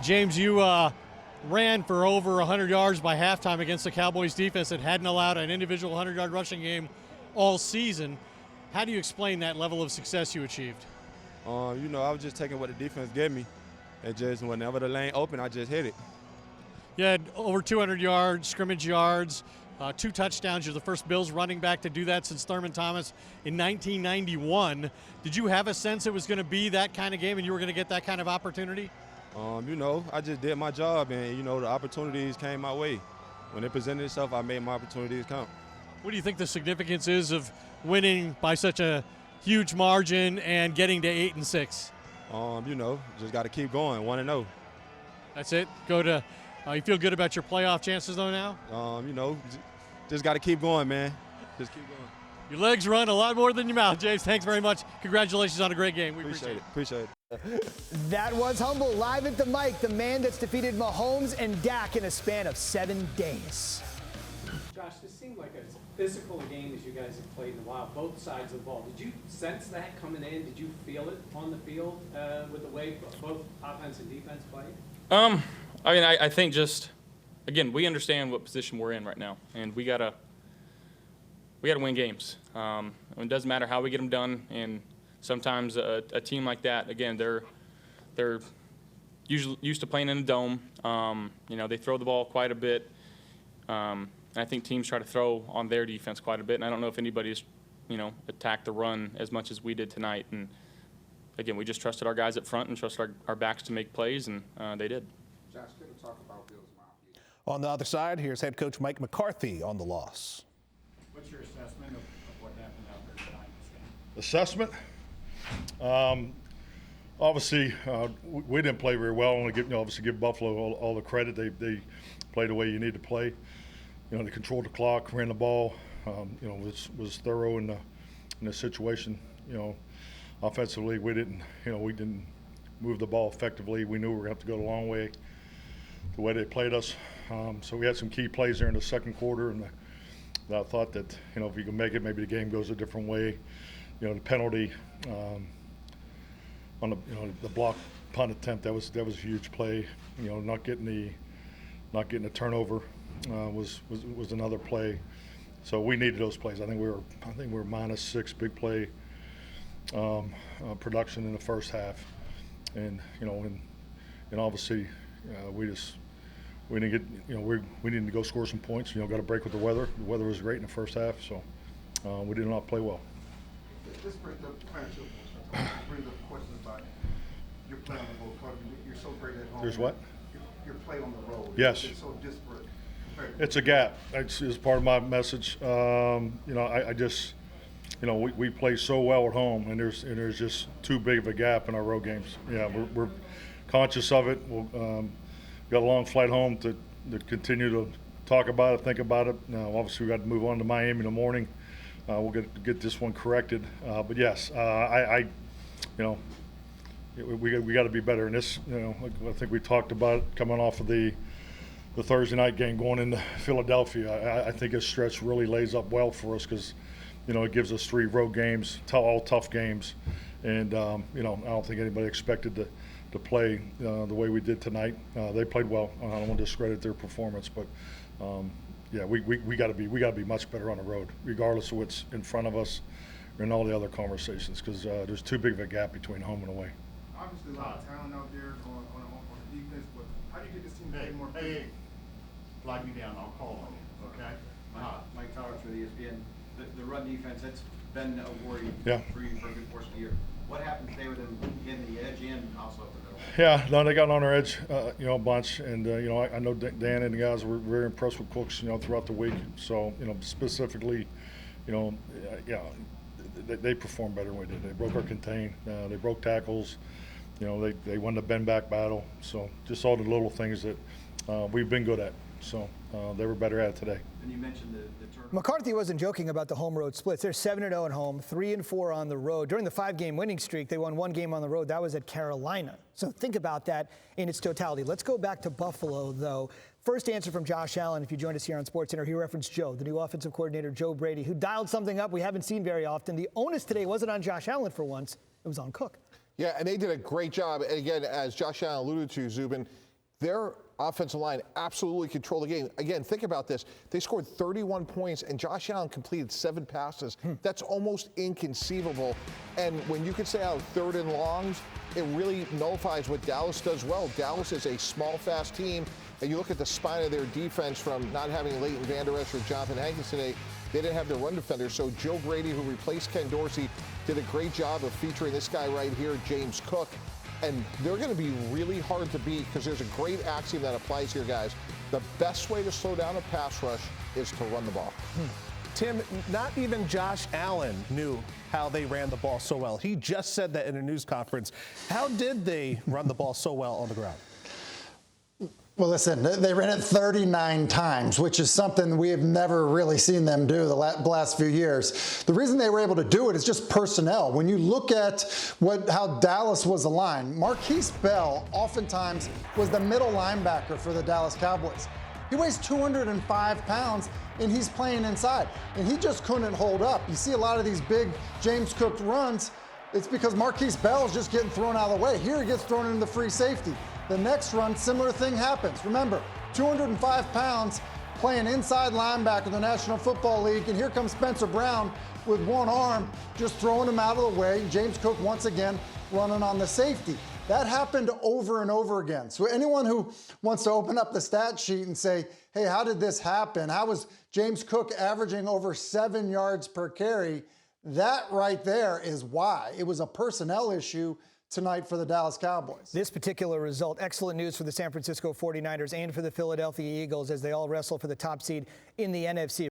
James, you ran for over 100 yards by halftime against the Cowboys defense that hadn't allowed an individual 100-yard rushing game all season. How do you explain that level of success you achieved? I was just taking what the defense gave me, and just whenever the lane opened, I just hit it. You had over 200 yards, scrimmage yards, 2 touchdowns. You're the first Bills running back to do that since Thurman Thomas in 1991. Did you have a sense it was going to be that kind of game and you were going to get that kind of opportunity? I just did my job, and, the opportunities came my way. When it presented itself, I made my opportunities count. What do you think the significance is of winning by such a huge margin and getting to 8-6? Just got to keep going, 1-0. That's it? You feel good about your playoff chances, though, now? Just got to keep going, man. Just keep going. Your legs run a lot more than your mouth. James, thanks very much. Congratulations on a great game. We appreciate it. Appreciate it. That was humble, live at the mic, the man that's defeated Mahomes and Dak in a span of 7 days. Josh, this seemed like as physical a game as you guys have played in a while, both sides of the ball. Did you sense that coming in? Did you feel it on the field with the way both offense and defense played? I think just, again, we understand what position we're in right now, and we gotta win games. It doesn't matter how we get them done, and sometimes a team like that, again, they're usually used to playing in a dome. They throw the ball quite a bit. I think teams try to throw on their defense quite a bit, and I don't know if anybody's, attacked the run as much as we did tonight. And again, we just trusted our guys up front and trusted our backs to make plays, and they did. Josh, can we talk about Bill's mouthpiece? On the other side, here's head coach Mike McCarthy on the loss. What's your assessment of what happened out there tonight in this Assessment? game? Obviously, we didn't play very well. I want to give Buffalo all the credit. They played the way you need to play. They controlled the clock, ran the ball. Was thorough in the situation. Offensively, we didn't move the ball effectively. We knew we were going to have to go the long way. The way they played us, so we had some key plays there in the second quarter, and I thought that if you can make it, maybe the game goes a different way. The penalty on the block punt attempt, that was a huge play. Not getting the turnover was another play. So we needed those plays. I think we were -6 big play production in the first half, and obviously we didn't get we needed to go score some points. Got a break with the weather. The weather was great in the first half, so we did not play well. This brings up questions about your play on the road. You're so great at home. There's what? Your play on the road. Yes. It's so disparate. It's a gap. It's part of my message. I just, we play so well at home, and there's just too big of a gap in our road games. Yeah, we're conscious of it. We'll got a long flight home to continue to talk about it, think about it. Now, obviously, we got to move on to Miami in the morning. We'll get this one corrected. But yes, we got to be better. And this, I think we talked about it coming off of the Thursday night game going into Philadelphia. I think this stretch really lays up well for us because, it gives us 3 road games, all tough games. And, I don't think anybody expected to play the way we did tonight. They played well. I don't want to discredit their performance, but we got to be much better on the road, regardless of what's in front of us and all the other conversations, because there's too big of a gap between home and away. Obviously, a lot of talent out there on the defense, but how do you get this team to play more? Hey, flag me down. I'll call on you. Okay. Mike Towers for the ESPN. The run defense, that's been a worry for you for a good portion of the year. What happened today with them getting the edge and also up the middle? Yeah, no, they got on our edge, a bunch, and I know Dan and the guys were very impressed with Cooks, throughout the week. So, specifically, they performed better than we did. They broke our contain, they broke tackles, they won the bend back battle. So just all the little things that we've been good at. So they were better at it today. And you mentioned the turn. McCarthy wasn't joking about the home road splits. They're 7-0 at home, 3-4 on the road. During the 5-game winning streak, they won 1 game on the road. That was at Carolina. So think about that in its totality. Let's go back to Buffalo, though. First answer from Josh Allen, if you joined us here on SportsCenter, he referenced Joe, the new offensive coordinator, Joe Brady, who dialed something up we haven't seen very often. The onus today wasn't on Josh Allen for once. It was on Cook. Yeah, and they did a great job. And again, as Josh Allen alluded to, Zubin, Their offensive line absolutely controlled the game. Again, think about this. They scored 31 points, and Josh Allen completed 7 passes. That's almost inconceivable. And when you can say out 3rd and longs, it really nullifies what Dallas does well. Dallas is a small, fast team, and you look at the spine of their defense from not having Leighton Vander Esch or Jonathan Hankins today. They didn't have their run defender, so Joe Grady, who replaced Ken Dorsey, did a great job of featuring this guy right here, James Cook. And they're going to be really hard to beat because there's a great axiom that applies here, guys. The best way to slow down a pass rush is to run the ball. Tim, not even Josh Allen knew how they ran the ball so well. He just said that in a news conference. How did they run the ball so well on the ground? Well, listen, they ran it 39 times, which is something we have never really seen them do the last few years. The reason they were able to do it is just personnel. When you look at how Dallas was aligned, Marquise Bell oftentimes was the middle linebacker for the Dallas Cowboys. He weighs 205 pounds, and he's playing inside, and he just couldn't hold up. You see a lot of these big James Cook runs, it's because Marquise Bell is just getting thrown out of the way. Here he gets thrown into the free safety. The next run, similar thing happens. Remember, 205 pounds playing inside linebacker in the National Football League, and here comes Spencer Brown with one arm, just throwing him out of the way. James Cook once again running on the safety. That happened over and over again. So anyone who wants to open up the stat sheet and say, hey, how did this happen? How was James Cook averaging over 7 yards per carry? That right there is why. It was a personnel issue tonight for the Dallas Cowboys. This particular result, excellent news for the San Francisco 49ers and for the Philadelphia Eagles as they all wrestle for the top seed in the NFC.